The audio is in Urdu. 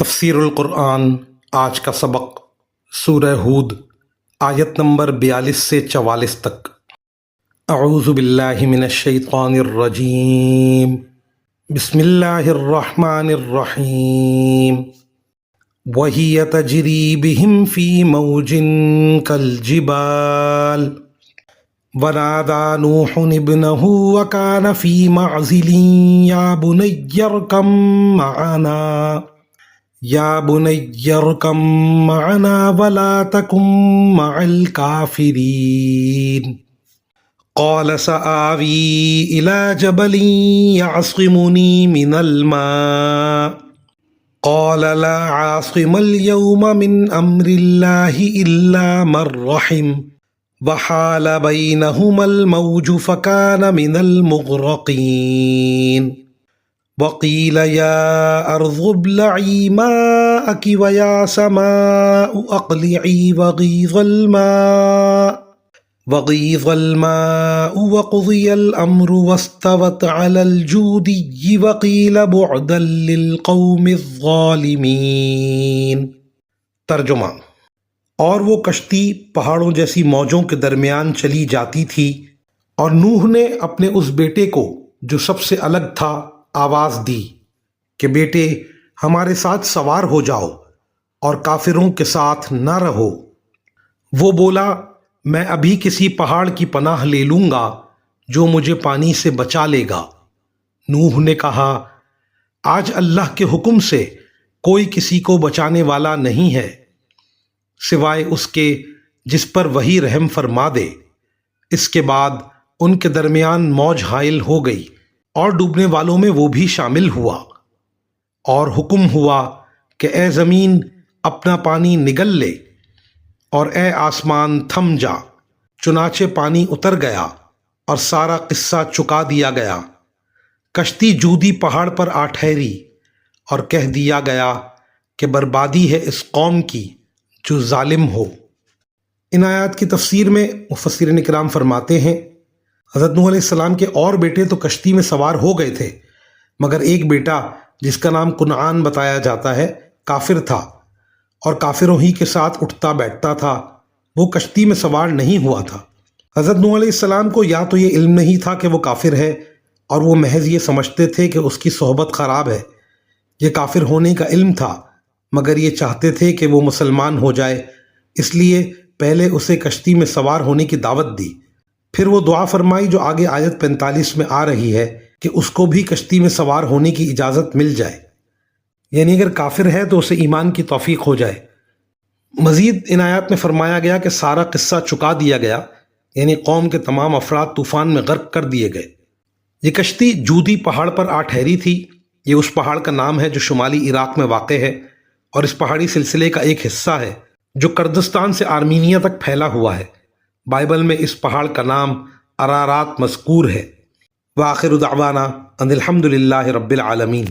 تفسیر القرآن آج کا سبق سورہ ہود آیت نمبر 42 سے 44 تک۔ اعوذ باللہ من الشیطان الرجیم، بسم اللہ الرحمن الرحیم۔ وَهِيَ تَجْرِي بِهِمْ فِي مَوْجٍ كَالْجِبَالِ وَنَادَى نُوحٌ ابْنَهُ وَكَانَ فِي مَعْزِلٍ يَا بُنَيَّ ارْكَب مَّعَنَا وَلَا تَكُن مَّعَ الْكَافِرِينَ قَالَ سَآوِي إِلَىٰ جَبَلٍ يَعْصِمُنِي مِنَ الْمَاءِ قَالَ لَا عَاصِمَ الْيَوْمَ مِنْ أَمْرِ اللَّهِ إِلَّا مَن رَّحِمَ وَحَالَ بَيْنَهُمَا الْمَوْجُ فَكَانَ مِنَ الْمُغْرَقِينَ وَقِيلَ يَا أَرْضُ ابْلَعِي مَاءَكِ وَيَا سَمَاءُ أَقْلِعِي وَغِيضَ الماء وقضي الأمر واستوت على الجودي وقيل بعدا للقوم الظالمين۔ ترجمہ: اور وہ کشتی پہاڑوں جیسی موجوں کے درمیان چلی جاتی تھی، اور نوح نے اپنے اس بیٹے کو جو سب سے الگ تھا آواز دی کہ بیٹے ہمارے ساتھ سوار ہو جاؤ اور کافروں کے ساتھ نہ رہو۔ وہ بولا میں ابھی کسی پہاڑ کی پناہ لے لوں گا جو مجھے پانی سے بچا لے گا۔ نوح نے کہا آج اللہ کے حکم سے کوئی کسی کو بچانے والا نہیں ہے سوائے اس کے جس پر وہی رحم فرما دے۔ اس کے بعد ان کے درمیان موج حائل ہو گئی اور ڈوبنے والوں میں وہ بھی شامل ہوا، اور حکم ہوا کہ اے زمین اپنا پانی نگل لے اور اے آسمان تھم جا۔ چنانچہ پانی اتر گیا اور سارا قصہ چکا دیا گیا۔ کشتی جودی پہاڑ پر آ ٹھہری اور کہہ دیا گیا کہ بربادی ہے اس قوم کی جو ظالم ہو۔ ان آیات کی تفسیر میں مفسرین کرام فرماتے ہیں حضرت نوح علیہ السلام کے اور بیٹے تو کشتی میں سوار ہو گئے تھے، مگر ایک بیٹا جس کا نام کنعان بتایا جاتا ہے کافر تھا اور کافروں ہی کے ساتھ اٹھتا بیٹھتا تھا، وہ کشتی میں سوار نہیں ہوا تھا۔ حضرت نوح علیہ السلام کو یا تو یہ علم نہیں تھا کہ وہ کافر ہے، اور وہ محض یہ سمجھتے تھے کہ اس کی صحبت خراب ہے۔ یہ کافر ہونے کا علم تھا، مگر یہ چاہتے تھے کہ وہ مسلمان ہو جائے، اس لیے پہلے اسے کشتی میں سوار ہونے کی دعوت دی۔ پھر وہ دعا فرمائی جو آگے آیت 45 میں آ رہی ہے کہ اس کو بھی کشتی میں سوار ہونے کی اجازت مل جائے، یعنی اگر کافر ہے تو اسے ایمان کی توفیق ہو جائے۔ مزید ان آیات میں فرمایا گیا کہ سارا قصہ چکا دیا گیا، یعنی قوم کے تمام افراد طوفان میں غرق کر دیے گئے۔ یہ کشتی جودی پہاڑ پر آ ٹھہری تھی۔ یہ اس پہاڑ کا نام ہے جو شمالی عراق میں واقع ہے، اور اس پہاڑی سلسلے کا ایک حصہ ہے جو کردستان سے آرمینیا تک پھیلا ہوا ہے۔ بائبل میں اس پہاڑ کا نام ارارات مذکور ہے۔ وآخر دعوانا ان الحمد للہ رب العالمین۔